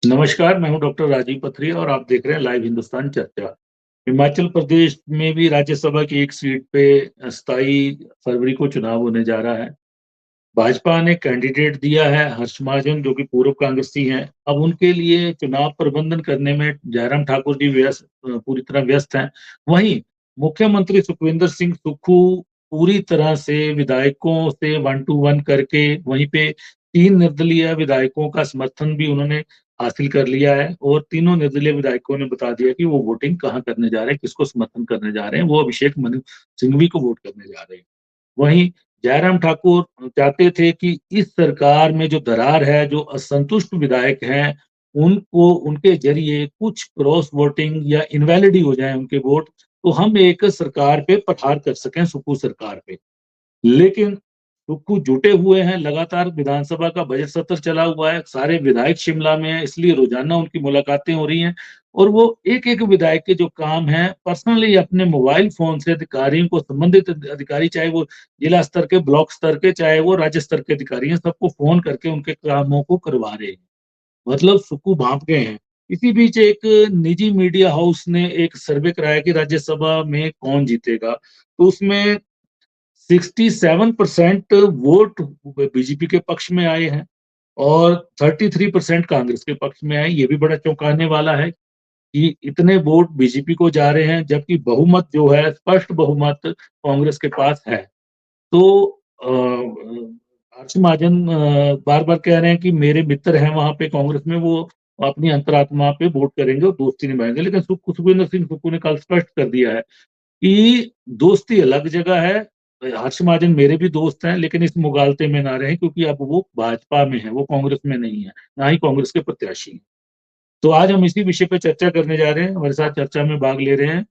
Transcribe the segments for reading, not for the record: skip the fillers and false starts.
नमस्कार, मैं हूं डॉक्टर राजीव पथरिया और आप देख रहे हैं लाइव हिंदुस्तान चर्चा। हिमाचल प्रदेश में भी राज्यसभा की एक सीट पे 27 फरवरी को चुनाव होने जा रहा है। भाजपा ने कैंडिडेट दिया है हर्ष महाजन, जो कि पूर्व कांग्रेसी हैं। अब उनके लिए चुनाव प्रबंधन करने में जयराम ठाकुर जी पूरी तरह व्यस्त हैं। वहीं मुख्यमंत्री सुखविंदर सिंह सुक्खू पूरी तरह से विधायकों से वन टू वन करके वहीं पे 3 निर्दलीय विधायकों का समर्थन भी उन्होंने हासिल कर लिया है और तीनों निर्दलीय विधायकों ने बता दिया कि वो वोटिंग कहाँ करने जा रहे हैं, किसको समर्थन करने जा रहे हैं। वो अभिषेक मनु सिंघवी को वोट करने जा रहे हैं। वहीं जयराम ठाकुर चाहते थे कि इस सरकार में जो दरार है, जो असंतुष्ट विधायक हैं, उनको उनके ज़रिए कुछ क्रॉस वोटिंग या इनवैलिड ही हो जाएँ उनके वोट, तो हम एक सरकार पे प्रहार कर सकें, सुक्खू सरकार पे। लेकिन सुक्खू जुटे हुए हैं, लगातार विधानसभा का बजट सत्र चला हुआ है, सारे विधायक शिमला में हैं, इसलिए रोज़ाना उनकी मुलाकातें हो रही हैं और वो एक-एक विधायक के जो काम हैं, पर्सनली अपने मोबाइल फ़ोन से अधिकारियों को संबंधित अधिकारी, चाहे वो जिला स्तर के, ब्लॉक स्तर के, चाहे वो राज्य स्तर के अधिकारी हैं, सबको फ़ोन करके उनके कामों को करवा रहे हैं। मतलब सुक्खू भाँप गए हैं। इसी बीच एक निजी मीडिया हाउस ने एक सर्वे कराया कि राज्यसभा में कौन जीतेगा, तो उसमें 67% वोट बीजेपी के पक्ष में आए हैं और 33% कांग्रेस के पक्ष में आए। ये भी बड़ा चौंकाने वाला है कि इतने वोट बीजेपी को जा रहे हैं, जबकि बहुमत जो है, स्पष्ट बहुमत कांग्रेस के पास है। तो हर्ष महाजन बार-बार कह रहे हैं कि मेरे मित्र हैं वहाँ पे कांग्रेस में, वो अपनी अंतरात्मा पे वोट करेंगे और दोस्ती निभाएँगे। लेकिन सुखविंदर सिंह सुक्खू ने कल स्पष्ट कर दिया है कि दोस्ती अलग जगह है। हर्ष महाजन मेरे भी दोस्त हैं, लेकिन इस मुगालते में ना रहें, क्योंकि अब वो भाजपा में हैं, वो कांग्रेस में नहीं है, ना ही कांग्रेस के प्रत्याशी हैं। तो आज हम इसी विषय पे चर्चा करने जा रहे हैं। हमारे साथ चर्चा में भाग ले रहे हैं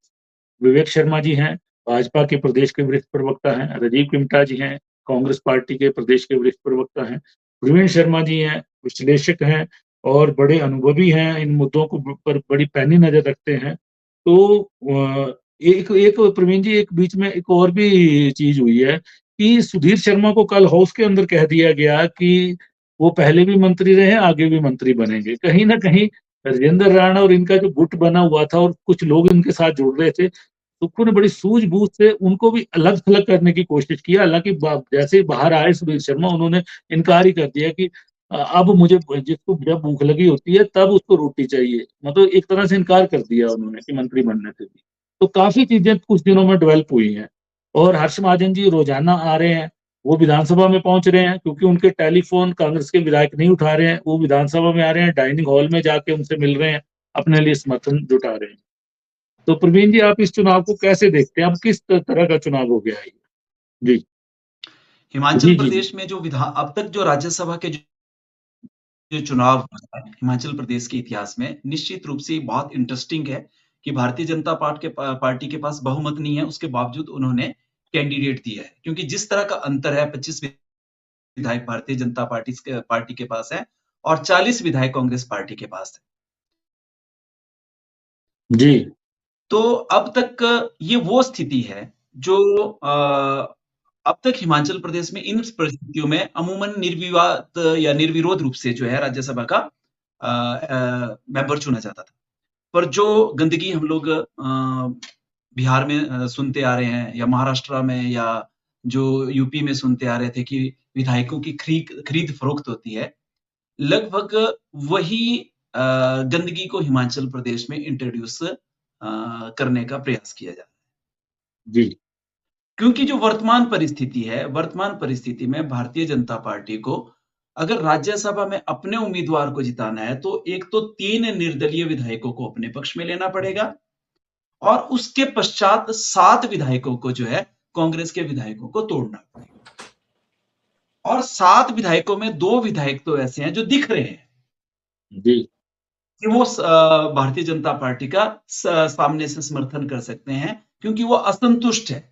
विवेक शर्मा जी हैं, भाजपा के प्रदेश के वरिष्ठ प्रवक्ता हैं, राजीव किमटा जी हैं, कांग्रेस पार्टी के प्रदेश के वरिष्ठ प्रवक्ता हैं, प्रवीण शर्मा जी हैं, विश्लेषक हैं और बड़े अनुभवी हैं, इन मुद्दों को पर बड़ी पैनी नज़र रखते हैं। तो एक एक प्रवीण जी, एक बीच में एक और भी चीज़ हुई है कि सुधीर शर्मा को कल हाउस के अंदर कह दिया गया कि वो पहले भी मंत्री रहे हैं, आगे भी मंत्री बनेंगे। कहीं न कहीं राजेंद्र राणा और इनका जो गुट बना हुआ था और कुछ लोग इनके साथ जुड़ रहे थे, सुक्खू ने बड़ी सूझबूझ से उनको भी अलग-थलग करने की कोशिश की। हालाँकि जैसे ही बाहर आए सुधीर शर्मा, उन्होंने इनकार ही कर दिया कि अब मुझे जिसको जब भूख लगी होती है तब उसको रोटी चाहिए। मतलब एक तरह से इनकार कर दिया उन्होंने कि मंत्री बनने से भी। तो काफ़ी चीज़ें कुछ दिनों में डेवलप हुई हैं और हर्ष महाजन जी रोज़ाना आ रहे हैं। वो विधानसभा में पहुँच रहे हैं, क्योंकि उनके टेलीफ़ोन कांग्रेस के विधायक नहीं उठा रहे हैं। वो विधानसभा में आ रहे हैं, डाइनिंग हॉल में जाके उनसे मिल रहे हैं, अपने लिए समर्थन जुटा रहे हैं। तो प्रवीण जी, आप इस चुनाव को कैसे देखते हैं? अब किस तरह का चुनाव हो गया है ये? जी। हिमाचल जी, जी, जी। प्रदेश में जो विधान अब तक जो राज्यसभा के जो चुनाव हुआ है हिमाचल प्रदेश के इतिहास में, निश्चित रूप से बहुत इंटरेस्टिंग है कि भारतीय जनता पार्टी के पास बहुमत नहीं है, उसके बावजूद उन्होंने कैंडिडेट दिया है। क्योंकि जिस तरह का अंतर है, 25 विधायक भारतीय जनता पार्टी के पास है और 40 विधायक कांग्रेस पार्टी के पास है। जी। तो अब तक ये वो स्थिति है जो अब तक हिमाचल प्रदेश में इन परिस्थितियों में अमूमन निर्विवाद या निर्विरोध रूप से जो है राज्यसभा का मेंबर चुना जाता था। पर जो गंदगी हम लोग बिहार में सुनते आ रहे हैं, या महाराष्ट्र में, या जो यूपी में सुनते आ रहे थे कि विधायकों की खरीद फरोख्त होती है, लगभग वही गंदगी को हिमाचल प्रदेश में इंट्रोड्यूस करने का प्रयास किया जा रहा है। जी। क्योंकि जो वर्तमान परिस्थिति है, वर्तमान परिस्थिति में भारतीय जनता पार्टी को अगर राज्यसभा में अपने उम्मीदवार को जिताना है, तो एक तो 3 निर्दलीय विधायकों को अपने पक्ष में लेना पड़ेगा और उसके पश्चात 7 विधायकों को जो है कांग्रेस के विधायकों को तोड़ना पड़ेगा। और 7 विधायकों में 2 विधायक तो ऐसे हैं जो दिख रहे हैं जी। कि वो भारतीय जनता पार्टी का सामने से समर्थन कर सकते हैं, क्योंकि वो असंतुष्ट है।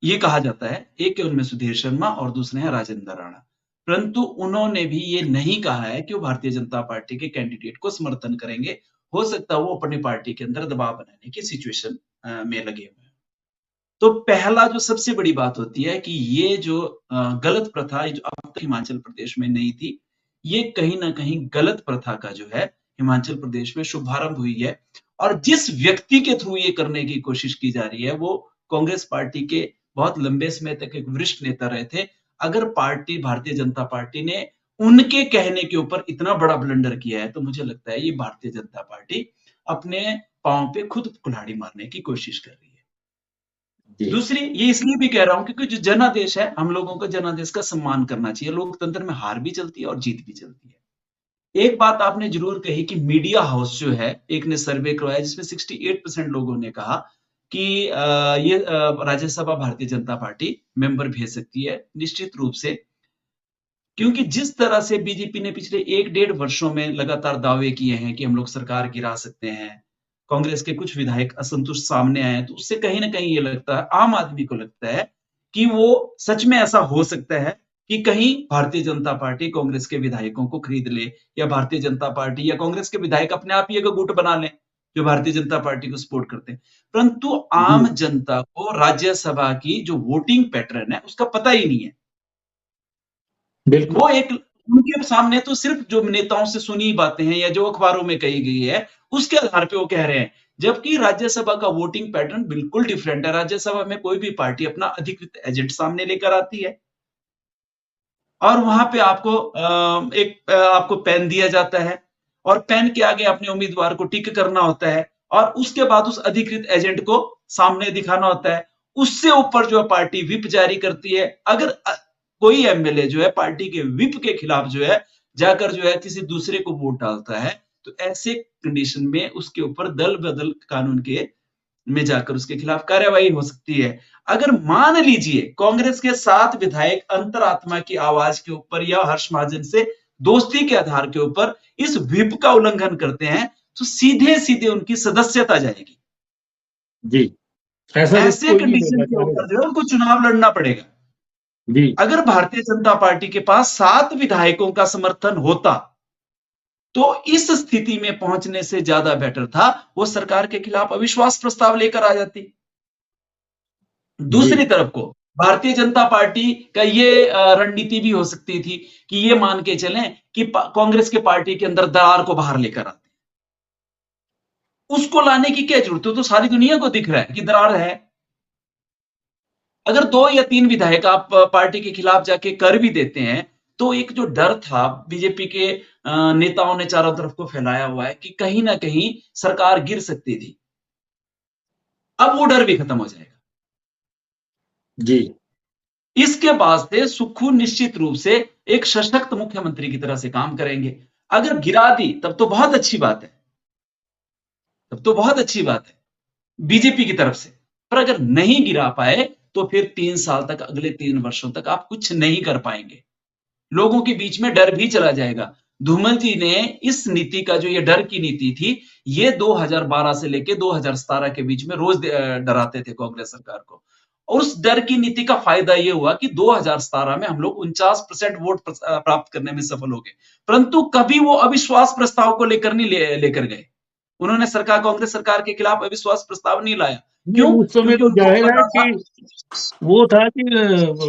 ये कहा जाता है, एक के उनमें सुधीर शर्मा और दूसरे हैं राजेंद्र राणा। परंतु उन्होंने भी ये नहीं कहा है कि वो भारतीय जनता पार्टी के कैंडिडेट को समर्थन करेंगे। हो सकता है वो अपनी पार्टी के अंदर दबाव बनाने की सिचुएशन में लगे हुए हैं। तो पहला जो सबसे बड़ी बात होती है कि ये जो गलत प्रथा जो अब तक हिमाचल प्रदेश में नहीं थी, ये कहीं न कहीं गलत प्रथा का जो है हिमाचल प्रदेश में शुभारंभ हुई है और जिस व्यक्ति के थ्रू ये करने की कोशिश की जा रही है वो कांग्रेस पार्टी के बहुत लंबे समय तक एक वरिष्ठ नेता रहे थे। अगर पार्टी भारतीय जनता पार्टी ने उनके कहने के ऊपर इतना बड़ा ब्लंडर किया है तो मुझे लगता है ये भारतीय जनता पार्टी अपने पांव पे खुद कुल्हाड़ी मारने की कोशिश कर रही है। जी दूसरी ये इसलिए भी कह रहा हूं क्योंकि जो जनादेश है हम लोगों को जनादेश का सम्मान करना चाहिए। लोकतंत्र में हार भी चलती है और जीत भी चलती है। एक बात आपने जरूर कही कि मीडिया हाउस जो है एक ने सर्वे करवाया जिसमें 68% लोगों ने कहा कि ये राज्यसभा भारतीय जनता पार्टी मेंबर भेज सकती है। निश्चित रूप से क्योंकि जिस तरह से बीजेपी ने पिछले 1 डेढ़ वर्षों में लगातार दावे किए हैं कि हम लोग सरकार गिरा सकते हैं, कांग्रेस के कुछ विधायक असंतुष्ट सामने आए हैं, तो उससे कहीं ना कहीं ये लगता है, आम आदमी को लगता है कि वो सच में ऐसा हो सकता है कि कहीं भारतीय जनता पार्टी कांग्रेस के विधायकों को खरीद ले या भारतीय जनता पार्टी या कांग्रेस के विधायक अपने आप ही एक गुट बना ले जो भारतीय जनता पार्टी को सपोर्ट करते हैं। परंतु जी आम जनता को राज्यसभा की जो वोटिंग पैटर्न है उसका पता ही नहीं है। बिल्कुल। वो एक उनके सामने तो सिर्फ जो नेताओं से सुनी बातें हैं या जो अखबारों में कही गई है उसके आधार पे वो कह रहे हैं। जबकि राज्यसभा का वोटिंग पैटर्न बिल्कुल डिफरेंट है। राज्यसभा में कोई भी पार्टी अपना अधिकृत एजेंट सामने लेकर आती है और वहां पे आपको आपको पेन दिया जाता है और पेन के आगे अपने उम्मीदवार को टिक करना होता है और उसके बाद उस अधिकृत एजेंट को सामने दिखाना होता है। उससे ऊपर जो है पार्टी व्हिप जारी करती है। अगर कोई एमएलए जो है पार्टी के व्हिप के खिलाफ जो है जाकर जो है किसी दूसरे को वोट डालता है तो ऐसे कंडीशन में उसके ऊपर दल बदल कानून के में जाकर उसके खिलाफ कार्यवाही हो सकती है। अगर मान लीजिए कांग्रेस के 7 विधायक अंतरात्मा की आवाज के ऊपर या हर्ष महाजन से दोस्ती के आधार के ऊपर इस व्हिप का उल्लंघन करते हैं तो सीधे सीधे उनकी सदस्यता जाएगी। जी ऐसा रिस्क ऐसे कोई नहीं कंडीशन लेना के ऊपर चाहेगा। जो है उनको चुनाव लड़ना पड़ेगा। जी अगर भारतीय जनता पार्टी के पास 7 विधायकों का समर्थन होता तो इस स्थिति में पहुंचने से ज्यादा बेटर था वो सरकार के खिलाफ अविश्वास प्रस्ताव लेकर आ जाती। जी दूसरी तरफ को भारतीय जनता पार्टी का ये रणनीति भी हो सकती थी कि ये मान के चलें कि कांग्रेस के पार्टी के अंदर दरार को बाहर लेकर आते। उसको लाने की क्या जरूरत है? तो सारी दुनिया को दिख रहा है कि दरार है। अगर 2 या 3 विधायक आप पार्टी के खिलाफ जाके कर भी देते हैं तो एक जो डर था बीजेपी के नेताओं ने चारों तरफ को फैलाया हुआ है कि कहीं ना कहीं सरकार गिर सकती थी, अब वो डर भी खत्म हो जाएगा। जी इसके बाद से सुक्खू निश्चित रूप से एक सशक्त मुख्यमंत्री की तरह से काम करेंगे। अगर गिरा दी तब तो बहुत अच्छी बात है, तब तो बहुत अच्छी बात है बीजेपी की तरफ से। पर अगर नहीं गिरा पाए तो फिर 3 साल तक, अगले 3 वर्षों तक आप कुछ नहीं कर पाएंगे। लोगों के बीच में डर भी चला जाएगा। धूमल जी ने इस नीति का जो ये डर की नीति थी ये 2012 से लेके 2017 के बीच में रोज डराते थे कांग्रेस सरकार को। और उस डर की नीति का फायदा ये हुआ कि 2017 में हम लोग 49% वोट प्राप्त करने में सफल हो गए। परंतु कभी वो अविश्वास प्रस्ताव को लेकर नहीं लेकर गए। उन्होंने सरकार, कांग्रेस सरकार के खिलाफ अविश्वास प्रस्ताव नहीं लाया। नहीं, क्यों? उस समय क्योंकि तो उनको जाहिर है पता था। कि वो था कि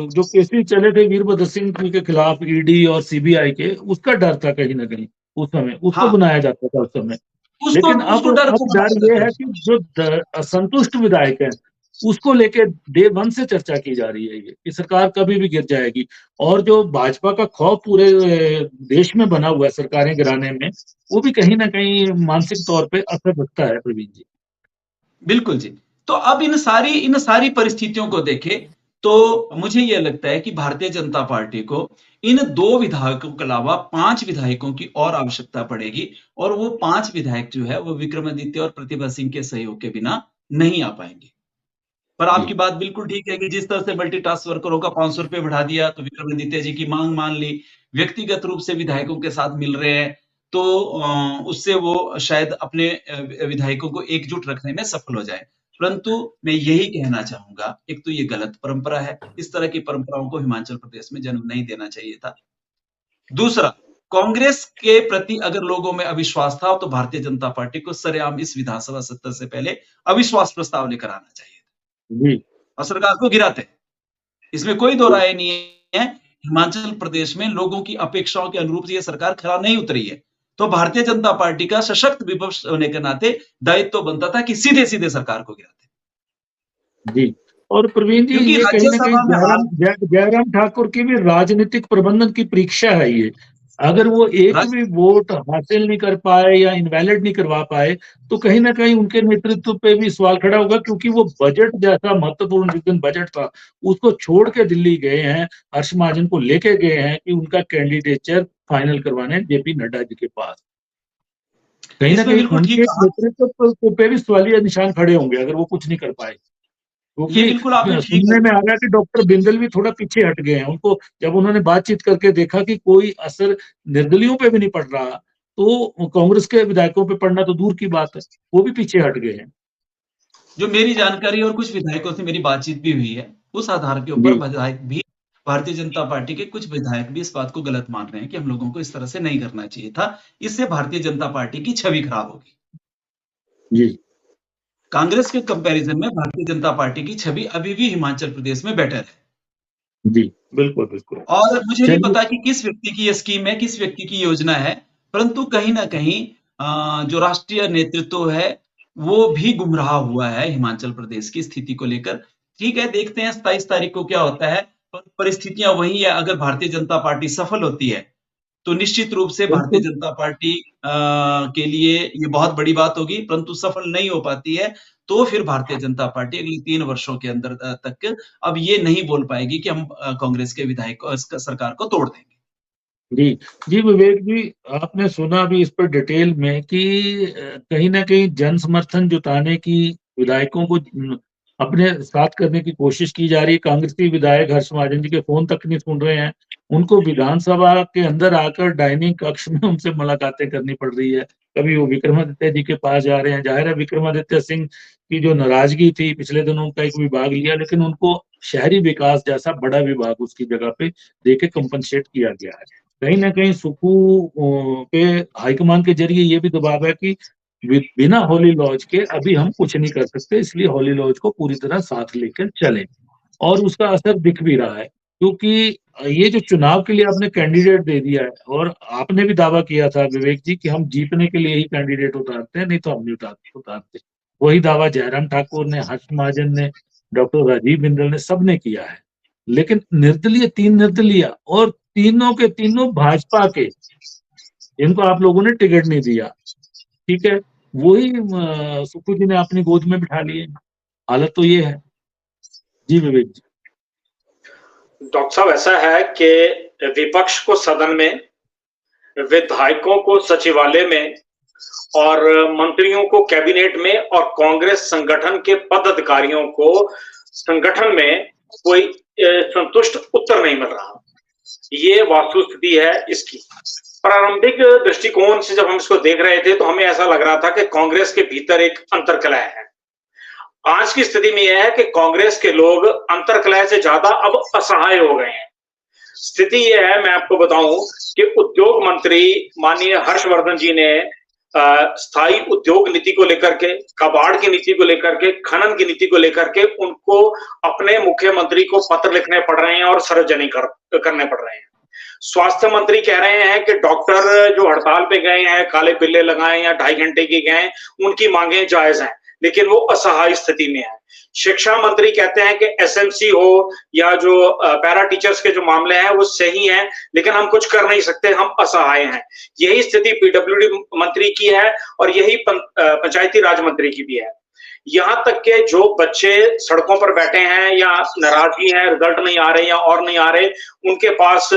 जो केसेस चले थे वीरभद्र सिंह के खिलाफ ईडी और सीबीआई के, उसका डर था कहीं ना कहीं। उस समय उसको हाँ, बनाया जाता था उस समय। उसको लेकिन उसको डर अब को डर बनाया ये जाता है था। कि जो असंतुष्ट विधायक हैं उसको लेके डे वन से चर्चा की जा रही है ये कि सरकार कभी भी गिर जाएगी। और जो भाजपा का खौफ पूरे देश में बना हुआ है सरकारें गिराने में, वो भी कहीं ना कहीं मानसिक तौर पे असर रखता है प्रवीण जी। बिल्कुल जी। तो अब इन सारी परिस्थितियों को देखें तो मुझे यह लगता है कि भारतीय जनता पार्टी को इन 2 विधायकों के अलावा 5 विधायकों की और आवश्यकता पड़ेगी और वो 5 विधायक जो है वो विक्रमादित्य और प्रतिभा सिंह के सहयोग के बिना नहीं आ पाएंगे। पर जी आपकी बात बिल्कुल ठीक है कि जिस तरह से मल्टीटास्क वर्करों का 500 रुपए बढ़ा दिया तो विक्रमादित्य जी की मांग मान ली, व्यक्तिगत रूप से विधायकों के साथ मिल रहे हैं तो उससे वो शायद अपने विधायकों को एकजुट रखने में सफल हो जाए। परंतु मैं यही कहना चाहूंगा, एक तो ये गलत परंपरा है, इस तरह की परंपराओं को हिमाचल प्रदेश में जन्म नहीं देना चाहिए था। दूसरा, कांग्रेस के प्रति अगर लोगों में अविश्वास था तो भारतीय जनता पार्टी को सरेआम इस विधानसभा सत्र से पहले अविश्वास प्रस्ताव लेकर आना चाहिए जी और सरकार को गिराते। इसमें कोई दो राय नहीं है। हिमाचल प्रदेश में लोगों की अपेक्षाओं के अनुरूप ये सरकार खरा नहीं उतरी है तो भारतीय जनता पार्टी का सशक्त विपक्ष होने के नाते दायित्व तो बनता था कि सीधे सीधे सरकार को गिराते। जी, और प्रवीण जी, क्योंकि ये कहीं ना कहीं राज्यसभा में हाल जयराम ठाकुर की भी राजनीतिक प्रबंधन की परीक्षा है ये। अगर वो एक राज, भी वोट हासिल नहीं कर पाए या इनवैलिड नहीं करवा पाए, तो कहीं ना कहीं उनके नेतृत्व पे भी सवाल खड़ा होगा, क्योंकि वो बजट जैसा महत्वपूर्ण जिस दिन बजट था उसको छोड़ के दिल्ली गए हैं, हर्ष महाजन को लेके गए हैं कि उनका कैंडिडेचर फाइनल करवाने जेपी नड्डा जी के पास। कहीं ना इसमें कहीं बिल्कुल ठीक उनके कहा। नेतृत्व पे भी सवालिया निशान खड़े होंगे अगर वो कुछ नहीं कर पाए, ये क्योंकि बिल्कुल आपने ठीक सुनने में आ रहा है कि डॉक्टर बिंदल भी थोड़ा पीछे हट गए हैं। उनको जब उन्होंने बातचीत करके देखा कि कोई असर निर्दलियों पे भी नहीं पड़ रहा, तो कांग्रेस के विधायकों पे पड़ना तो दूर की बात है, वो भी पीछे हट गए हैं। जो मेरी जानकारी और कुछ विधायकों से मेरी बातचीत भी हुई है, उस आधार के ऊपर जी विधायक भी, भारतीय जनता पार्टी के कुछ विधायक भी इस बात को गलत मान रहे हैं कि हम लोगों को इस तरह से नहीं करना चाहिए था, इससे भारतीय जनता पार्टी की छवि खराब होगी। जी कांग्रेस के कंपैरिजन में भारतीय जनता पार्टी की छवि अभी भी हिमाचल प्रदेश में बेटर है। जी, बिल्कुल बिल्कुल। और मुझे नहीं चलिए। पता कि किस व्यक्ति की ये स्कीम है, किस व्यक्ति की योजना है, परंतु कहीं न कहीं जो राष्ट्रीय नेतृत्व है, वो भी गुमराह हुआ है हिमाचल प्रदेश की स्थिति को लेकर। ठीक है, देखते हैं 27 तारीख को क्या होता है, पर परिस्थितियाँ वही है। अगर भारतीय जनता पार्टी सफल होती है, तो निश्चित रूप से भारतीय बिल्कुल। जनता पार्टी के लिए ये बहुत बड़ी बात होगी, परंतु सफल नहीं हो पाती है, तो फिर भारतीय जनता पार्टी अगले 3 वर्षों के अंदर तक अब ये नहीं बोल पाएगी कि हम कांग्रेस के विधायक सरकार को तोड़ देंगे। जी जी, विवेक जी, आपने सुना भी इस पर डिटेल में कि कहीं ना कहीं जन समर्थन जुटाने की, विधायकों को अपने साथ करने की कोशिश की जा रही है। कांग्रेसी विधायक हर्ष महाजन जी के फोन तक नहीं सुन रहे हैं, उनको विधानसभा के अंदर आकर डाइनिंग कक्ष में उनसे मुलाकातें करनी पड़ रही है। कभी वो विक्रमादित्य जी के पास जा रहे हैं। जाहिर है विक्रमादित्य सिंह की जो नाराजगी थी, पिछले दिनों उनका एक विभाग लिया, लेकिन उनको शहरी विकास जैसा बड़ा विभाग उसकी जगह पे देके कंपनसेट किया गया है। कहीं ना कहीं सुक्खू पे हाईकमान के जरिए ये भी दबाव है कि बिना हॉली लॉज के अभी हम कुछ नहीं कर सकते, इसलिए हॉली लॉज को पूरी तरह साथ लेकर चलें। और उसका असर दिख भी रहा है, क्योंकि ये जो चुनाव के लिए आपने कैंडिडेट दे दिया है, और आपने भी दावा किया था विवेक जी कि हम जीतने के लिए ही कैंडिडेट उतारते हैं, नहीं तो हम नहीं उतारते। वही दावा जयराम ठाकुर ने, हर्ष महाजन ने, डॉक्टर राजीव बिंदल ने, सबने किया है। लेकिन तीन निर्दलीय, और तीनों के तीनों भाजपा के, जिनको आप लोगों ने टिकट नहीं दिया, ठीक है, वही सुक्खू जी ने अपनी गोद में बिठा लिए। हालत तो ये है। जी विवेक जी। डॉक्टर साहब, ऐसा है कि विपक्ष को सदन में, विधायकों को सचिवालय में, और मंत्रियों को कैबिनेट में, और कांग्रेस संगठन के पदाधिकारियों को संगठन में कोई संतुष्ट उत्तर नहीं मिल रहा। ये वास्तुस्थिति है इसकी। प्रारंभिक दृष्टिकोण से जब हम इसको देख रहे थे तो हमें ऐसा लग रहा था कि कांग्रेस के भीतर एक अंतर्कलह है। आज की स्थिति में यह है कि कांग्रेस के लोग अंतर्कलह से ज्यादा अब असहाय हो गए हैं। स्थिति यह है, मैं आपको बताऊं कि उद्योग मंत्री माननीय हर्षवर्धन जी ने स्थायी उद्योग नीति को लेकर के, कबाड़ की नीति को लेकर के, खनन की नीति को लेकर के उनको अपने मुख्यमंत्री को पत्र लिखने पड़ रहे हैं और सार्वजनिक करने पड़ रहे हैं। स्वास्थ्य मंत्री कह रहे हैं कि डॉक्टर जो हड़ताल पे गए हैं, काले बिल्ले लगाए या 2.5 घंटे की गए, उनकी मांगें जायज हैं, लेकिन वो असहाय स्थिति में है। शिक्षा मंत्री कहते हैं कि एसएमसी हो या जो पैरा टीचर्स के जो मामले हैं वो सही हैं, लेकिन हम कुछ कर नहीं सकते, हम असहाय हैं। यही स्थिति पीडब्ल्यूडी मंत्री की है और यही पंचायती राज मंत्री की भी है। यहां तक के जो बच्चे सड़कों पर बैठे हैं या नाराजगी है, रिजल्ट नहीं आ रहे या और नहीं आ रहे, उनके पास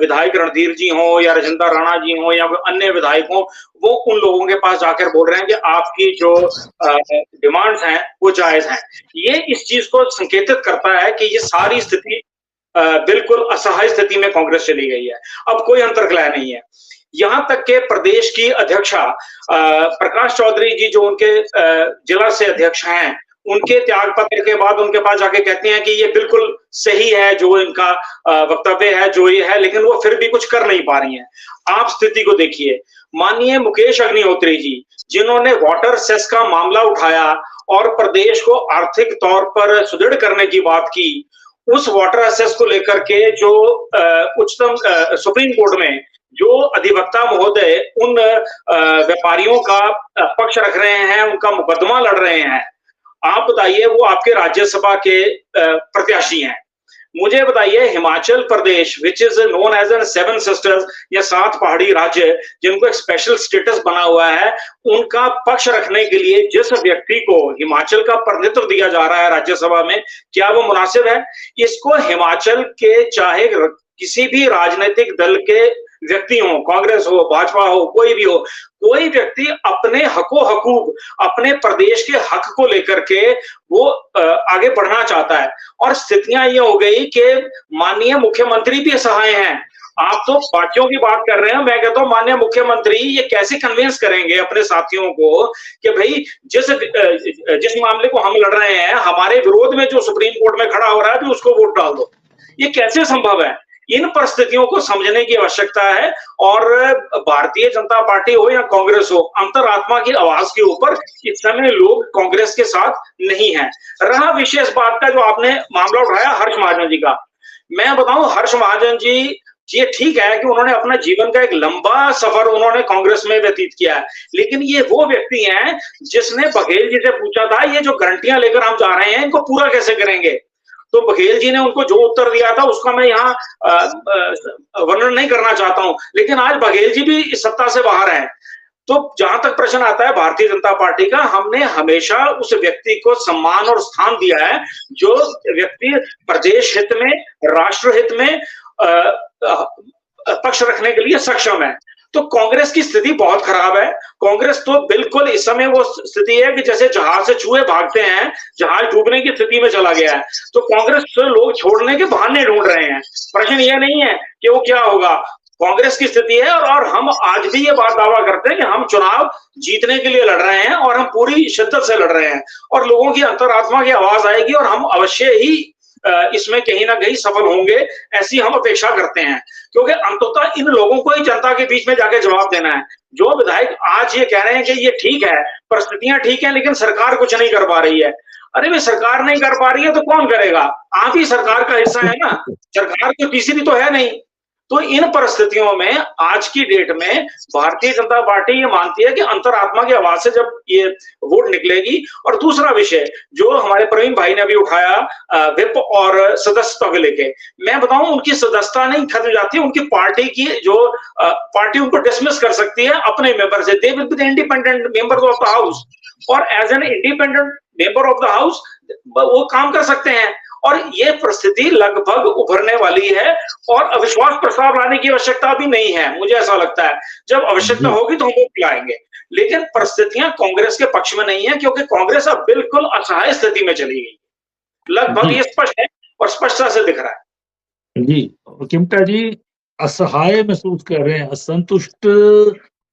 विधायक रणधीर जी हो या राजेंद्र राणा जी हो या अन्य विधायक हो, वो उन लोगों के पास जाकर बोल रहे हैं कि आपकी जो डिमांड्स हैं वो जायज हैं। ये इस चीज को संकेतित करता है कि ये सारी स्थिति बिल्कुल असहाय स्थिति में कांग्रेस चली गई है। अब कोई अंतर्कलह नहीं है। यहां तक के प्रदेश की अध्यक्षा प्रकाश चौधरी जी, जो उनके जिला से अध्यक्ष हैं, उनके त्याग पत्र के बाद उनके पास जाके कहते हैं कि ये बिल्कुल सही है जो इनका वक्तव्य है, जो ये है, लेकिन वो फिर भी कुछ कर नहीं पा रही हैं। आप स्थिति को देखिए। माननीय मुकेश अग्निहोत्री जी, जिन्होंने वाटर सेस का मामला उठाया और प्रदेश को आर्थिक तौर पर सुदृढ़ करने की बात की, उस वाटर एसेस को लेकर के जो उच्चतम सुप्रीम कोर्ट में जो अधिवक्ता महोदय उन व्यापारियों का पक्ष रख रहे हैं, उनका मुकदमा लड़ रहे हैं, आप बताइए वो आपके राज्यसभा के प्रत्याशी हैं। मुझे बताइए Himachal Pradesh which is known as an 7 sisters या 7 पहाड़ी राज्य जिनको एक स्पेशल स्टेटस बना हुआ है, उनका पक्ष रखने के लिए जिस व्यक्ति को हिमाचल का प्रतिनिधित्व दिया जा रहा है राज्यसभा में, क्या वो मुनासिब है? इसको हिमाचल के चाहे किसी भी राजनीतिक दल के व्यक्ति हो, कांग्रेस हो, भाजपा हो, कोई भी हो, कोई व्यक्ति अपने हको हकूक, अपने प्रदेश के हक को लेकर के वो आगे बढ़ना चाहता है। और स्थितियां ये हो गई कि माननीय मुख्यमंत्री भी असहाय हैं। आप तो बाकियों की बात कर रहे हैं, मैं कहता हूं माननीय मुख्यमंत्री ये कैसे कन्विंस करेंगे अपने साथियों को कि भाई जिस मामले को हम लड़ रहे हैं, हमारे विरोध में जो सुप्रीम कोर्ट में खड़ा हो रहा है भी उसको वोट डाल दो। ये कैसे संभव है? इन परिस्थितियों को समझने की आवश्यकता है। और भारतीय जनता पार्टी हो या कांग्रेस हो, अंतरात्मा की आवाज के ऊपर इस समय लोग कांग्रेस के साथ नहीं है। रहा विशेष बात का जो आपने मामला उठाया हर्ष महाजन जी का, मैं बताऊं हर्ष महाजन जी, ये ठीक है कि उन्होंने अपना जीवन का एक लंबा सफर उन्होंने कांग्रेस में व्यतीत किया है, लेकिन ये वो व्यक्ति हैं जिसने बघेल जी से पूछा था ये जो गारंटियां लेकर हम जा रहे हैं इनको पूरा कैसे करेंगे, तो बघेल जी ने उनको जो उत्तर दिया था उसका मैं यहाँ वर्णन नहीं करना चाहता हूं, लेकिन आज बघेल जी भी इस सत्ता से बाहर हैं। तो जहां तक प्रश्न आता है भारतीय जनता पार्टी का, हमने हमेशा उस व्यक्ति को सम्मान और स्थान दिया है जो व्यक्ति प्रदेश हित में, राष्ट्र हित में पक्ष रखने के लिए सक्षम है। तो कांग्रेस की स्थिति बहुत खराब है। कांग्रेस तो बिल्कुल इस समय वो स्थिति है कि जैसे जहाज से चूहे भागते हैं, जहाज डूबने की स्थिति में चला गया है। तो कांग्रेस से लोग छोड़ने के बहाने ढूंढ रहे हैं। प्रश्न यह नहीं है कि वो क्या होगा, कांग्रेस की स्थिति है। और हम आज भी ये बात दावा करते हैं कि हम चुनाव जीतने के लिए लड़ रहे हैं और हम पूरी शिद्दत से लड़ रहे हैं और लोगों की अंतरात्मा की आवाज आएगी और हम अवश्य ही इसमें कहीं ना कहीं सफल होंगे, ऐसी हम अपेक्षा करते हैं। क्योंकि अंततः इन लोगों को ही जनता के बीच में जाके जवाब देना है। जो विधायक आज ये कह रहे हैं कि ये ठीक है, परिस्थितियां ठीक है, लेकिन सरकार कुछ नहीं कर पा रही है, अरे भाई सरकार नहीं कर पा रही है तो कौन करेगा? आप ही सरकार का हिस्सा है ना, सरकार तो तीसरी तो है नहीं। तो इन परिस्थितियों में आज की डेट में भारतीय जनता पार्टी ये मानती है कि अंतरात्मा की आवाज से जब ये वोट निकलेगी। और दूसरा विषय जो हमारे प्रवीण भाई ने अभी उठाया विप और सदस्यता को लेके, मैं बताऊं उनकी सदस्यता नहीं खत्म जाती, उनकी पार्टी की जो पार्टी उनको डिसमिस कर सकती है अपने मेंबर से। They will be the independent member of the house और as an independent member of the house वो काम कर सकते हैं। और ये परिस्थिति लगभग उभरने वाली है और अविश्वास प्रस्ताव लाने की आवश्यकता भी नहीं है। मुझे ऐसा लगता है जब आवश्यकता होगी तो हम वो लाएंगे, लेकिन परिस्थितियां कांग्रेस के पक्ष में नहीं है क्योंकि कांग्रेस अब बिल्कुल असहाय स्थिति में चली गई, लगभग ये स्पष्ट है और स्पष्टता से दिख रहा है। जी किमटा जी असहाय महसूस कर रहे हैं, असंतुष्ट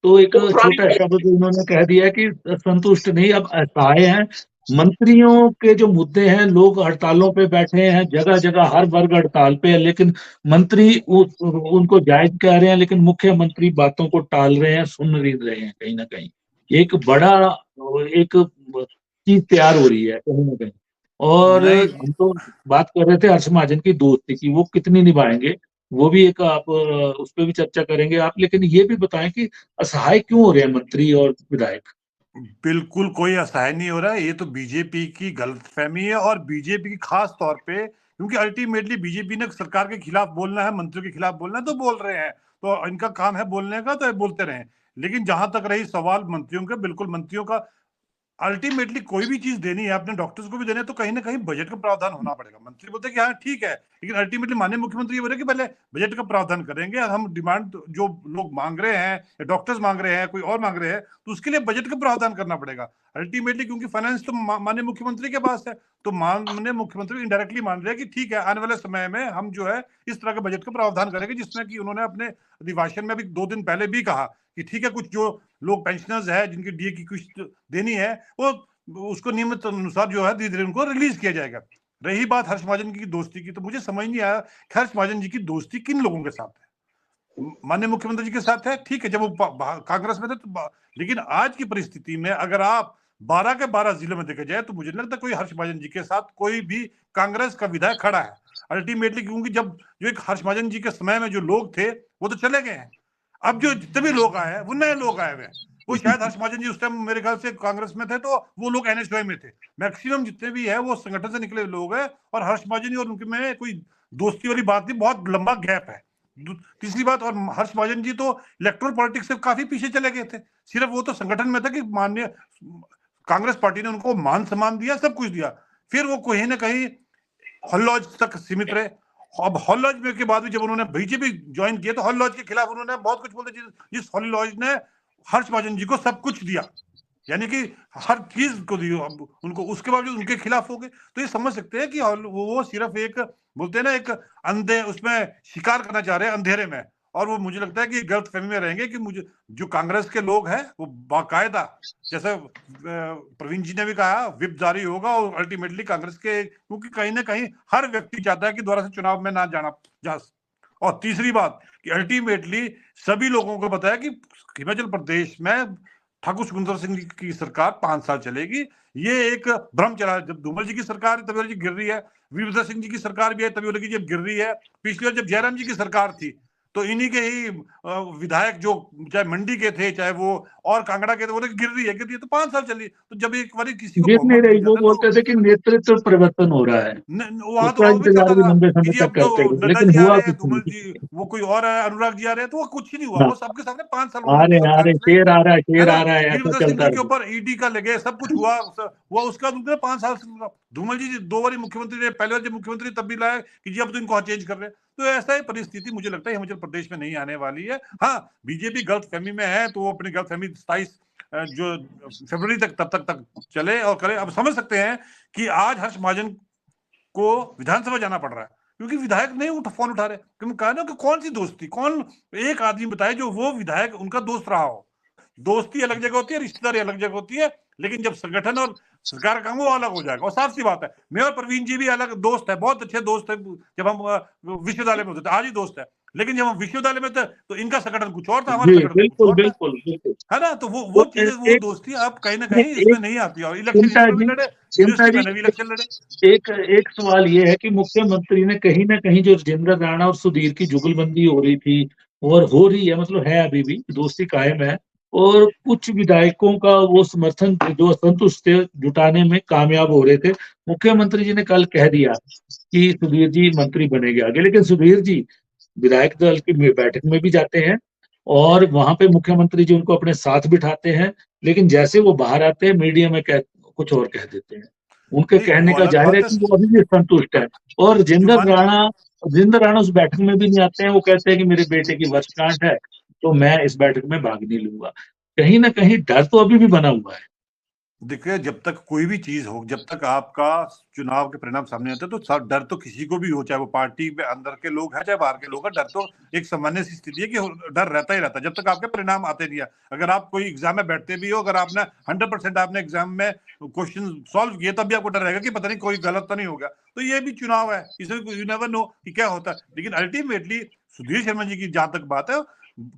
तो एक छोटा शब्द उन्होंने कह दिया कि संतुष्ट नहीं, अब असहाय हैं। मंत्रियों के जो मुद्दे हैं, लोग हड़तालों पे बैठे हैं, जगह जगह हर वर्ग हड़ताल पे है, लेकिन मंत्री उनको जायज कह रहे हैं, लेकिन मुख्यमंत्री बातों को टाल रहे हैं, सुन नहीं रहे हैं। कहीं ना कहीं एक बड़ा एक चीज तैयार हो रही है कहीं ना कहीं। और हम तो बात कर रहे थे हर्ष महाजन की दोस्ती की, वो कितनी निभाएंगे, वो भी एक आप उस पर भी चर्चा करेंगे आप, लेकिन ये भी बताएं कि असहाय क्यों हो रहे हैं मंत्री और विधायक? बिल्कुल कोई असहाय नहीं हो रहा है, ये तो बीजेपी की गलतफहमी है और बीजेपी की खास तौर पे, क्योंकि अल्टीमेटली बीजेपी ने सरकार के खिलाफ बोलना है, मंत्रियों के खिलाफ बोलना है तो बोल रहे हैं, तो इनका काम है बोलने का, तो बोलते रहे। लेकिन जहां तक रही सवाल मंत्रियों के, बिल्कुल मंत्रियों का अल्टीमेटली कोई भी चीज देनी है, अपने डॉक्टर्स को भी देने, तो कहीं ना कहीं बजट का प्रावधान होना पड़ेगा। मंत्री बोलते हैं कि हाँ ठीक है, लेकिन अल्टीमेटली माननीय मुख्यमंत्री ये बोले कि पहले बजट का प्रावधान करेंगे, हम डिमांड जो लोग मांग रहे हैं या डॉक्टर्स मांग रहे हैं, कोई और मांग रहे हैं, तो उसके लिए बजट का प्रावधान करना पड़ेगा अल्टीमेटली, क्योंकि फाइनेंस तो माननीय मुख्यमंत्री के पास है। तो माननीय मुख्यमंत्री इनडायरेक्टली मान रहे हैं कि ठीक है, आने वाले समय में हम जो है इस तरह के बजट का प्रावधान करेंगे, जिसमें कि उन्होंने अपने अभिभाषण में भी 2 दिन पहले भी कहा कि ठीक है, कुछ जो लोग पेंशनर्स है जिनकी डीए की किस्त देनी है वो उसको नियमित अनुसार जो है धीरे धीरे उनको रिलीज किया जाएगा। रही बात हर्ष महाजन की दोस्ती की, तो मुझे समझ नहीं आया हर्ष महाजन जी की दोस्ती किन लोगों के साथ है। माननीय मुख्यमंत्री जी के साथ है, ठीक है, जब वो कांग्रेस में थे तो, लेकिन आज की परिस्थिति में अगर आप 12 के 12 जिलों में देखा जाए तो मुझे नहीं लगता कोई हर्ष महाजन जी के साथ कोई भी कांग्रेस का विधायक खड़ा है अल्टीमेटली, क्योंकि जब जो एक हर्ष महाजन जी के समय में जो लोग थे वो तो चले गए हैं। अब जो जितने भी लोग आए हैं वो नए लोग आए हुए हैं। वो शायद हर्ष महाजन जी उस टाइम मेरे ख्याल से कांग्रेस में थे, तो वो लोग एनएसयूआई में थे। मैक्सिमम जितने भी है वो संगठन से निकले लोग हैं, और हर्ष महाजन जी और उनके में कोई दोस्ती वाली बात नहीं, बहुत लंबा गैप है। तीसरी बात, और हर्ष महाजन जी तो इलेक्ट्रल पॉलिटिक्स से काफी पीछे चले गए थे। सिर्फ वो तो संगठन में था कि माननीय कांग्रेस पार्टी ने उनको मान सम्मान दिया, सब कुछ दिया, फिर वो कहीं ना कहीं हॉल लॉज तक सीमित रहे। अब हॉल लॉज में के बाद भी जब उन्होंने बीजेपी ज्वाइन किया तो हॉल लॉज के खिलाफ उन्होंने बहुत कुछ बोलते, जिस हॉल लॉज ने हर्ष महाजन जी को सब कुछ दिया, यानी कि हर चीज को दी उनको, उसके बावजूद उनके खिलाफ हो गए। तो ये समझ सकते हैं कि वो सिर्फ एक बोलते हैं ना, एक अंधे उसमें शिकार करना चाह रहे हैं अंधेरे में। और वो मुझे लगता है कि गलत फहमी में रहेंगे कि मुझे जो कांग्रेस के लोग हैं वो बाकायदा, जैसे प्रवीण जी ने भी कहा, विप जारी होगा और अल्टीमेटली कांग्रेस के, क्योंकि कहीं ना कहीं हर व्यक्ति चाहता है कि दोबारा से चुनाव में ना जाना जा। और तीसरी बात कि अल्टीमेटली सभी लोगों को पता है कि हिमाचल प्रदेश में ठाकुर सुखविंदर सिंह की सरकार 5 साल चलेगी। ये एक भ्रम चला, जब धूमल जी की सरकार तभी गिर रही है, वीरभद्र सिंह जी की सरकार भी है तभी लगी जब गिर रही है, पिछली बार जब जयराम जी की सरकार थी तो इन्हीं के ही विधायक जो चाहे मंडी के थे चाहे वो और कांगड़ा के थे, वो गिर रही है तो 5 साल चली। तो जब एक बार किसी को गिर नहीं रही, वो बोलते थे कि नेतृत्व परिवर्तन हो रहा है, वहां तो उसका वो भी चलता इंतजार भी था लंबे कि समय जी तक अब करते तो हुए, नड्डा लेकिन जी आ हुआ रहे हैं, कुछ धूमल नहीं। जी, वो कोई और है, अनुराग जी आ रहे हैं, तो वो कुछ ही नहीं हुआ। हाँ, वो सबके सामने 5 साल आ रहे सरकार चलाई, शेर आ रहा है, है शेर ना। आ रहा है, ऐसा वीरभद्र सिंह चलता जी के रहा। ऊपर ईडी का लगे, सब कुछ हुआ, वो उसका 5 साल धूमल जी 2 बार मुख्यमंत्री रहे, पहले बार जब मुख्यमंत्री तब भी लाया कि जी अब तो इनको चेंज कर रहे हैं। तो ऐसा ही परिस्थिति मुझे लगता है हिमाचल प्रदेश में नहीं आने वाली है। हाँ, बीजेपी गलतफहमी में है तो वो अपनी गलतफहमी 27 जो फरवरी तक चले और करे। अब समझ सकते हैं कि आज हर्ष महाजन को विधानसभा जाना पड़ रहा है क्योंकि विधायक नहीं फोन उठा रहे। क्योंकि कहा ना कि कौन सी दोस्ती, कौन एक आदमी बताए जो वो विधायक उनका दोस्त रहा हो। दोस्ती अलग जगह होती है, रिश्तेदारी अलग जगह होती है, लेकिन जब संगठन और सरकार का काम वो अलग हो जाएगा। और साफ सी बात है, मैं और प्रवीण जी भी अलग दोस्त है, बहुत अच्छे दोस्त है। जब हम विश्वविद्यालय में होते थे, आज ही दोस्त है, लेकिन जब हम विश्वविद्यालय में थे तो इनका संगठन कुछ और था, हमारा जी संगठन कुछ बिल्कुल और था, बिल्कुल बिल्कुल। है ना। तो वो तो चीजें, वो एक दोस्ती अब कहीं ना कहीं इसमें नहीं आती। और इलेक्शन चिंता इसमें भी जी, लड़े, चिंता यूनिवर्सिटी जी, मैंने भी इलेक्शन लड़े। एक सवाल ये है कि मुख्यमंत्री ने कहीं ना कहीं जो राजेंद्र राणा और सुधीर की जुगलबंदी हो रही थी और हो रही है, मतलब है अभी भी दोस्ती कायम है, और कुछ विधायकों का वो समर्थन जो असंतुष्ट थे जुटाने में कामयाब हो रहे थे। मुख्यमंत्री जी ने कल कह दिया कि सुधीर जी मंत्री बनेंगे आगे, लेकिन सुधीर जी विधायक दल की बैठक में भी जाते हैं और वहां पे मुख्यमंत्री जी उनको अपने साथ बिठाते हैं, लेकिन जैसे वो बाहर आते हैं मीडिया में कुछ और कह देते हैं। उनके नहीं, कहने वो का अलग जाहिर है बात है। कि वो अभी भी संतुष्ट है। और जो मान राजेंद्र राणा उस बैठक में भी नहीं आते हैं। वो कहते हैं कि मेरे बेटे की वर्षगांठ है तो मैं इस बैठक में भाग नहीं लूंगा। कहीं ना कहीं डर तो अभी भी बना हुआ है। देखिए, जब तक कोई भी चीज हो, जब तक आपका चुनाव के परिणाम सामने आते हैं तो डर तो किसी को भी हो, चाहे वो पार्टी में अंदर के लोग हैं चाहे बाहर के लोग हैं। डर तो एक सामान्य सी स्थिति है कि डर रहता ही रहता है जब तक आपके परिणाम आते नहीं है। अगर आप कोई एग्जाम में बैठते भी हो, अगर आपने 100% आपने एग्जाम में क्वेश्चन सॉल्व किए, तब भी आपको डर रहेगा कि पता नहीं कोई गलत तो नहीं हो गया। तो ये भी चुनाव है, इसमें यू नेवर नो कि क्या होता है। लेकिन अल्टीमेटली सुधीर शर्मा जी की जहां तक बात है,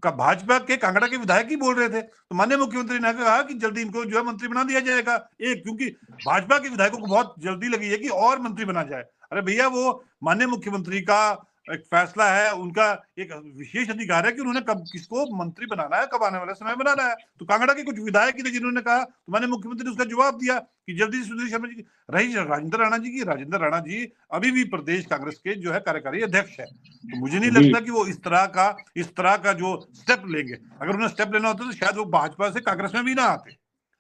का भाजपा के कांगड़ा के विधायक ही बोल रहे थे, तो माननीय मुख्यमंत्री ने कहा कि जल्दी इनको जो है मंत्री बना दिया जाएगा। एक, क्योंकि भाजपा के विधायकों को बहुत जल्दी लगी है कि और मंत्री बना जाए। अरे भैया, वो माननीय मुख्यमंत्री का एक फैसला है, उनका एक विशेष अधिकार है कि उन्होंने कब किसको मंत्री बनाना है, कब आने वाले समय बनाना है। तो कांगड़ा के कुछ विधायक थे जिन्होंने कहा, तो माननीय मुख्यमंत्री ने उसका जवाब दिया कि जल्दी सुधीर शर्मा जी रही राजेंद्र राणा जी अभी भी प्रदेश कांग्रेस के जो है कार्यकारी अध्यक्ष है। तो मुझे नहीं लगता कि वो इस तरह का जो स्टेप लेंगे। अगर उन्हें स्टेप लेना होता तो शायद वो भाजपा से कांग्रेस में भी ना आते।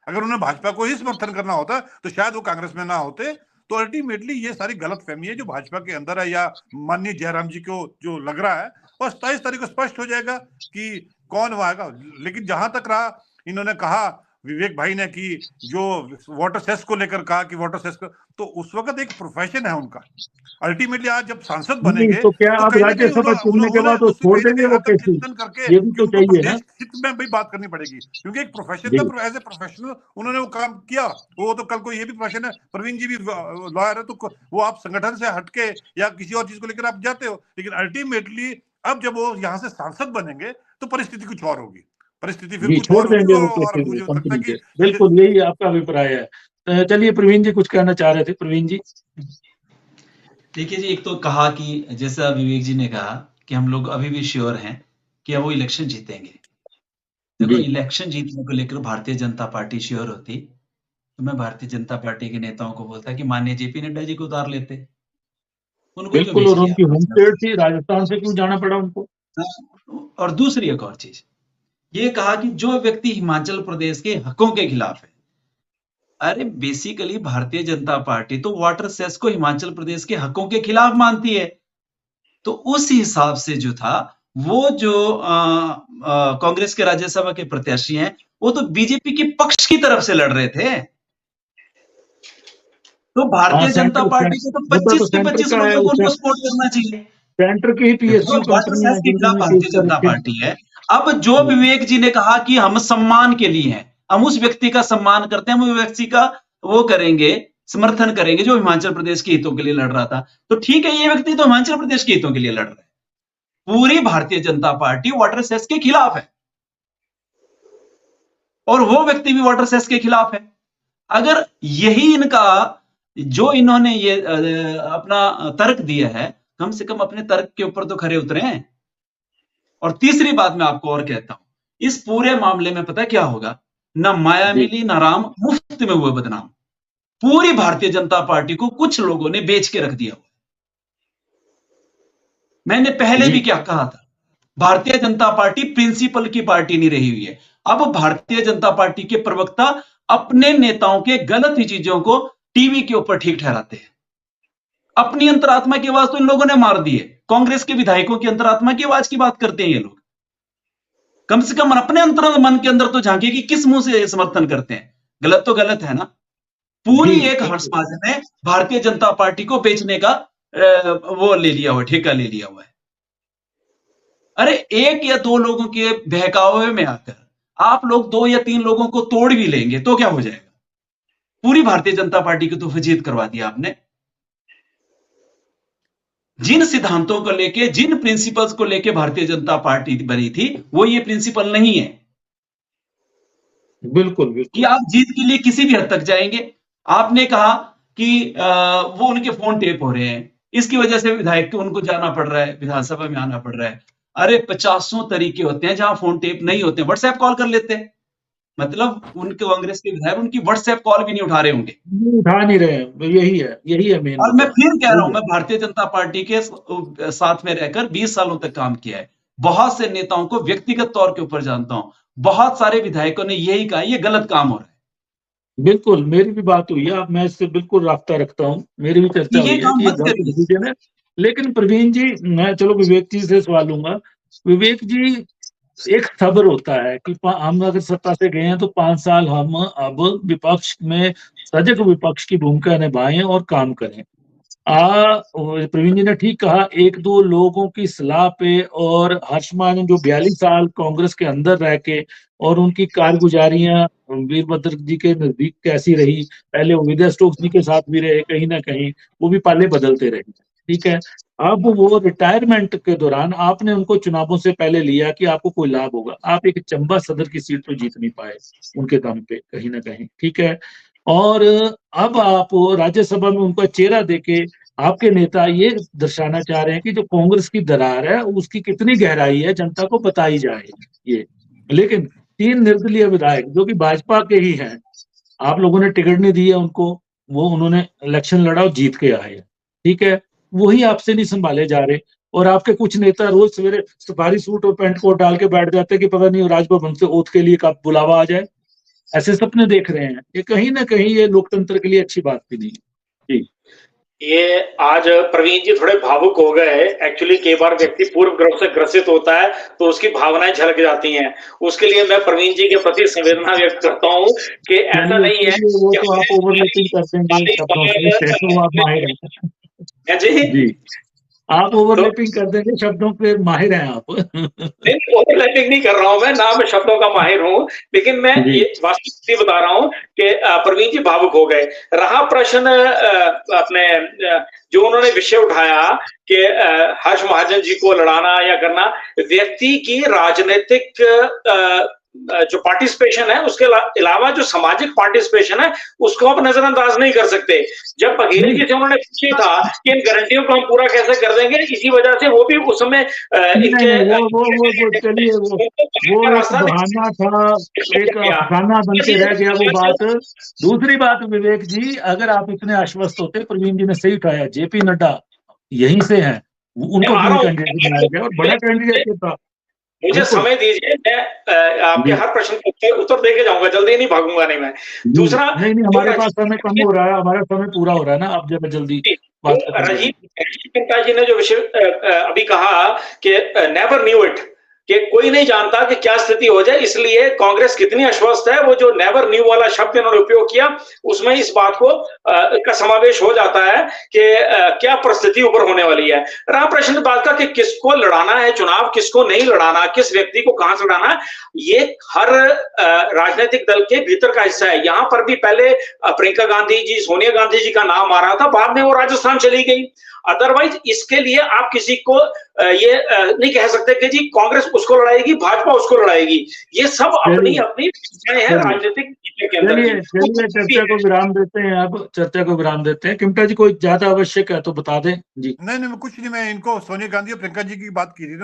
अगर उन्हें भाजपा को ही समर्थन करना होता तो शायद वो कांग्रेस में ना होते। तो अल्टीमेटली ये सारी गलत फहमी है जो भाजपा के अंदर है, या माननीय जयराम जी को जो लग रहा है, और 27 तारीख को स्पष्ट हो जाएगा कि कौन वो आएगा। लेकिन जहां तक रहा, इन्होंने कहा विवेक भाई ने कि जो वाटर सेस को लेकर कहा कि वाटर सेस को, तो उस वक्त एक प्रोफेशन है उनका। अल्टीमेटली आज जब सांसद बनेंगे तो क्या तो अब कहीं ना कहीं राज्यसभा चुनने के उन्होंने बाद वो उससे छोड़ कहीं ना देंगे कहीं वो केसी? आत्मचिंतन करके ये भी कि तो उनको चाहिए ना। प्रदेश हित में भी बात करनी पड़ेगी, क्योंकि एक प्रोफेशन जी था, एज ए प्रोफेशनल उन्होंने वो काम किया। वो तो कल को ये भी प्रोफेशन है, प्रवीण जी भी लॉयर है, तो वो आप संगठन से हटके या किसी और चीज को लेकर आप जाते हो। लेकिन अल्टीमेटली अब जब वो यहाँ से सांसद बनेंगे तो परिस्थिति कुछ और होगी, परिस्थिति फिर जी, कुछ छोड़ और होगी। देंगे वो और केसी मुझे लगता कंपनी है के, कि बिल्कुल यही आपका अभिप्राय है। चलिए प्रवीण जी कुछ कहना चाह रहे थे। प्रवीण जी, देखिए जी, एक तो कहा कि जैसा विवेक जी ने कहा कि हम लोग अभी भी श्योर हैं कि वो इलेक्शन जीतेंगे। देखो, इलेक्शन जीतने को लेकर भारतीय जनता पार्टी श्योर होती तो मैं भारतीय जनता पार्टी के नेताओं को बोलता कि माननीय जेपी नड्डा जी को उतार लेते, उनको क्यों बिल्कुल, भेज और दिया? उनकी होम स्टेट थी, राजस्थान से क्यों जाना पड़ा उनको? और दूसरी एक और चीज, ये कहा कि जो व्यक्ति हिमाचल प्रदेश के हकों के खिलाफ है, अरे बेसिकली भारतीय जनता पार्टी तो वाटर सेस को हिमाचल प्रदेश के हकों के खिलाफ मानती है। तो उस हिसाब से जो था, वो जो कांग्रेस के राज्यसभा के प्रत्याशी हैं, वो तो बीजेपी के पक्ष की तरफ से लड़ रहे थे। तो भारतीय जनता पार्टी को तो 25 के 25 लोगों को उनको सपोर्ट करना चाहिए। सेंटर की पीएसयू कंपनियां के खिलाफ भारतीय जनता पार्टी है। अब जो विवेक जी ने कहा कि हम सम्मान के लिए हैं, हम उस व्यक्ति का सम्मान करते हैं, हम उस व्यक्ति का वो करेंगे, समर्थन करेंगे जो हिमाचल प्रदेश के हितों के लिए लड़ रहा था। तो ठीक है, ये व्यक्ति तो हिमाचल प्रदेश के हितों के लिए लड़ रहा है। पूरी Bharatiya Janata party water cess के खिलाफ है और वो व्यक्ति भी वाटर सेस के खिलाफ है। अगर यही इनका जो इन्होंने ये अपना तर्क दिया है, कम से कम अपने तर्क के ऊपर तो खरे उतरे हैं। और तीसरी बात मैं आपको और कहता हूं, इस पूरे मामले में पता क्या होगा, ना माया मिली ना राम, मुफ्त में हुए बदनाम। पूरी भारतीय जनता पार्टी को कुछ लोगों ने बेच के रख दिया। मैंने पहले भी क्या कहा था, भारतीय जनता पार्टी प्रिंसिपल की पार्टी नहीं रही हुई है। अब भारतीय जनता पार्टी के प्रवक्ता अपने नेताओं के गलत ही चीजों को टीवी के ऊपर ठीक ठहराते हैं। अपनी अंतरात्मा की आवाज तो इन लोगों ने मार दी है। कांग्रेस के विधायकों की अंतरात्मा की आवाज की बात करते हैं ये लोग। कम से कम अपने अंतर मन के अंदर तो झांकिए कि किस मुंह से समर्थन करते हैं। गलत तो गलत है ना। पूरी एक हर समाज ने भारतीय जनता पार्टी को बेचने का वो ले लिया हुआ, ठेका ले लिया हुआ है। अरे एक या दो लोगों के बहकावे में आकर आप लोग 2 या 3 लोगों को तोड़ भी लेंगे तो क्या हो जाएगा। पूरी भारतीय जनता पार्टी को तो फजीहत करवा दिया आपने। जिन सिद्धांतों को लेके, जिन प्रिंसिपल्स को लेके भारतीय जनता पार्टी बनी थी, वो ये प्रिंसिपल नहीं है। बिल्कुल बिल्कुल कि आप जीत के लिए किसी भी हद तक जाएंगे। आपने कहा कि वो उनके फोन टेप हो रहे हैं, इसकी वजह से विधायक को उनको जाना पड़ रहा है, विधानसभा में आना पड़ रहा है। अरे 50 तरीके होते हैं जहां फोन टेप नहीं होते, व्हाट्सएप कॉल कर लेते हैं। मतलब उनके कांग्रेस के विधायक उनकी व्हाट्सएप कॉल भी नहीं उठा रहे होंगे, उठा नहीं रहे हैं। यही है मेन। और मैं फिर कह रहा हूं, मैं भारतीय जनता पार्टी के साथ में रहकर 20 सालों तक काम किया है। बहुत से नेताओं को व्यक्तिगत तौर के ऊपर जानता हूं। बहुत सारे विधायकों ने यही कहा ये गलत काम हो रहा है। बिल्कुल, मेरी भी बात हुई है, मैं इससे बिल्कुल राब्ता रखता हूं, मेरी भी चर्चा हुई है कि ये गलत डिसीजन है। लेकिन प्रवीण जी, मैं चलो विवेक जी से सवाल लूंगा। विवेक जी, एक सब्र होता है कि हम अगर सत्ता से गए हैं तो 5 साल हम अब विपक्ष में सजग विपक्ष की भूमिका निभाएं और काम करें। प्रवीण जी ने ठीक कहा, 1-2 लोगों की सलाह पे और हर्षमान जो 42 साल कांग्रेस के अंदर रह के और उनकी कारगुजारियां वीरभद्र जी के नजदीक कैसी रही, पहले वो विजय स्टोक्स जी के साथ भी रहे, कहीं ना कहीं वो भी पाले बदलते रहे, ठीक है। अब वो रिटायरमेंट के दौरान आपने उनको चुनावों से पहले लिया कि आपको कोई लाभ होगा, आप एक चंबा सदर की सीट तो जीत नहीं पाए उनके दम पे कहीं ना कहीं, ठीक है। और अब आप राज्यसभा में उनका चेहरा देके आपके नेता ये दर्शाना चाह रहे हैं कि जो कांग्रेस की दरार है उसकी कितनी गहराई है जनता को बताई जाए ये। लेकिन 3 निर्दलीय विधायक जो कि भाजपा के ही हैं, आप लोगों ने टिकट नहीं दिया उनको, वो उन्होंने इलेक्शन लड़ा और जीत के आए, ठीक है। वही आपसे नहीं संभाले जा रहे और आपके कुछ नेता रोज सवेरे सफारी सूट और पैंट कोट डाल के बैठ जाते हैं कि पता नहीं राजभवन से ओथ के लिए कब बुलावा आ जाए, ऐसे सपने देख रहे हैं। ये कहीं ना कहीं ये लोकतंत्र के लिए अच्छी बात भी नहीं है जी। ये आज प्रवीण जी थोड़े भावुक हो गए। एक्चुअली कई बार व्यक्ति पूर्व ग्रह से ग्रसित होता है तो उसकी भावनाएं झलक जाती हैं। उसके लिए मैं प्रवीण जी के प्रति संवेदना व्यक्त करता हूं कि ऐसा नहीं है वो तो आप ओवरलैपिंग करते हैं जी, आप ओवरलैपिंग कर देंगे शब्दों पे माहिर हैं आप। नहीं, ओवरलैपिंग नहीं कर रहा हूं मैं शब्दों का माहिर हूं, लेकिन मैं ये वास्तविक बता रहा हूं कि प्रवीण जी भावुक हो गए। रहा प्रश्न अपने जो उन्होंने विषय उठाया कि हर्ष महाजन जी को लड़ाना या करना, व्यक्ति की राजनीतिक जो पार्टिसिपेशन है उसके अलावा जो सामाजिक पार्टिसिपेशन है उसको आप नजरअंदाज नहीं कर सकते। जब बघेल जी से उन्होंने पूछा था कि इन गारंटियों को हम पूरा कैसे कर देंगे, इसी वजह से वो भी उस समय इनके चलिए वो एक बहाना था, एक अफसाना बन के रह गया वो बात। दूसरी बात विवेक जी, अगर आप इतने आश्वस्त होते, प्रवीण जी ने सही उठाया, जेपी नड्डा यहीं से हैं, उनको क्यों कैंडिडेट बनाया गया और बड़ा कैंडिडेट था। मुझे समय दीजिए, मैं आपके हर प्रश्न का उत्तर देके जाऊंगा, जल्दी नहीं भागूंगा नहीं मैं। दूसरा, नहीं हमारे पास समय कम हो रहा है, हमारा समय पूरा हो रहा है ना, अब जब जल्दी राजीव पिंटा जी ने जो विषय अभी कहा कि नेवर न्यू इट, कि कोई नहीं जानता कि क्या स्थिति हो जाए, इसलिए कांग्रेस कितनी आश्वस्त है, वो जो नेवर न्यू वाला शब्द इन्होंने उपयोग किया उसमें इस बात को का समावेश हो जाता है कि क्या परिस्थिति ऊपर होने वाली है। रहा प्रश्न बात का कि किसको लड़ाना है चुनाव, किसको नहीं लड़ाना, किस व्यक्ति को कहां से लड़ाना है, ये हर राजनीतिक दल के भीतर का हिस्सा है। यहां पर भी पहले प्रियंका गांधी जी, सोनिया गांधी जी का नाम आ रहा था, बाद में वो राजस्थान चली गई। अदरवाइज इसके लिए आप किसी को ये नहीं कह सकते कि जी कांग्रेस उसको लड़ाएगी, भाजपा उसको लड़ाएगी। ये सब अपनी अपनी है राजनीतिक के अंदर। चलिए चर्चा को विराम देते हैं, अब चर्चा को विराम देते हैं। किमटा जी कोई ज्यादा आवश्यक है तो बता दें जी। नहीं कुछ नहीं, मैं इनको सोनिया गांधी और प्रियंका जी की बात की थी,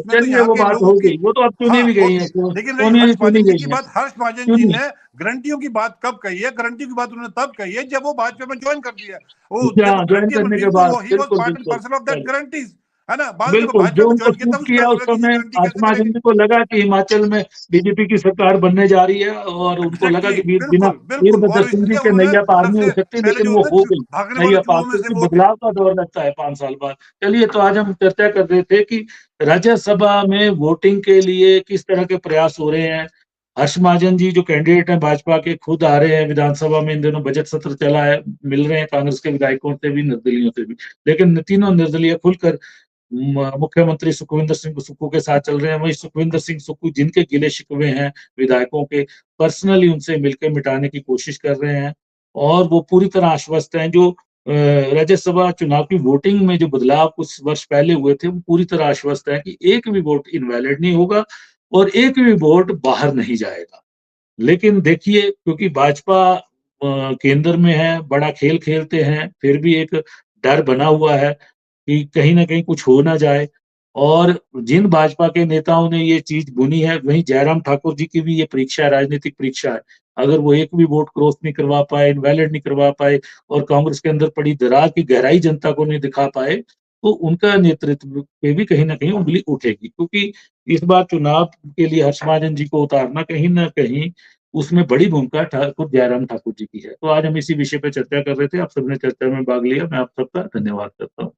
चलिए वो बात हो गई, वो तो अब चुनी भी गई है। लेकिन हर्ष महाजन की बात, हर्ष महाजन जी ने गारंटियों की बात कब कही है? गारंटियों की बात उन्होंने तब कही है जब वो भाजपा में ज्वाइन कर दिया। वो ज्वाइन करने के बाद है ना, बिल्कुल जो उनको सूट किया उस समय हर्ष महाजन जी को लगा कि हिमाचल में बीजेपी की सरकार बनने जा रही है, और उनको लगा कि बिना वीरभद्र सिंह जी के नैया पार नहीं हो सकती, लेकिन वो हो गई नैया पार, क्योंकि बदलाव का दौर लगता है 5 साल बाद। चलिए, तो आज हम चर्चा कर रहे थे कि राज्यसभा में वोटिंग के लिए किस तरह के प्रयास हो रहे हैं। हर्ष महाजन जी जो कैंडिडेट हैं भाजपा के, खुद आ रहे हैं विधानसभा में, इन दिनों बजट सत्र चला है, मिल रहे हैं कांग्रेस के विधायकों से भी, निर्दलीयों से भी, लेकिन तीनों निर्दलीय खुलकर मुख्यमंत्री सुखविंदर सिंह सुक्खू के साथ चल रहे हैं। वही सुखविंदर सिंह सुक्खू जिनके गिले शिकवे हैं विधायकों के, पर्सनली उनसे मिलकर मिटाने की कोशिश कर रहे हैं, और वो पूरी तरह आश्वस्त हैं। जो राज्यसभा चुनाव की वोटिंग में जो बदलाव कुछ वर्ष पहले हुए थे, वो पूरी तरह आश्वस्त है कि एक भी वोट इनवैलिड नहीं होगा और एक भी वोट बाहर नहीं जाएगा। लेकिन देखिए, क्योंकि भाजपा केंद्र में है, बड़ा खेल खेलते हैं, फिर भी एक डर बना हुआ है कि कहीं ना कहीं कुछ हो ना जाए। और जिन भाजपा के नेताओं ने ये चीज बुनी है, वहीं जयराम ठाकुर जी की भी ये परीक्षा है, राजनीतिक परीक्षा है। अगर वो एक भी वोट क्रॉस नहीं करवा पाए, इनवैलिड नहीं करवा पाए, और कांग्रेस के अंदर पड़ी दरार की गहराई जनता को नहीं दिखा पाए, तो उनका नेतृत्व पे भी कहीं ना कहीं उंगली उठेगी। क्योंकि इस बार चुनाव के लिए हर्ष महाजन जी को उतारना कहीं ना कहीं उसमें बड़ी भूमिका जयराम ठाकुर जी की है। तो आज हम इसी विषय पर चर्चा कर रहे थे, आप सबने चर्चा में भाग लिया, मैं आप सबका धन्यवाद करता हूँ।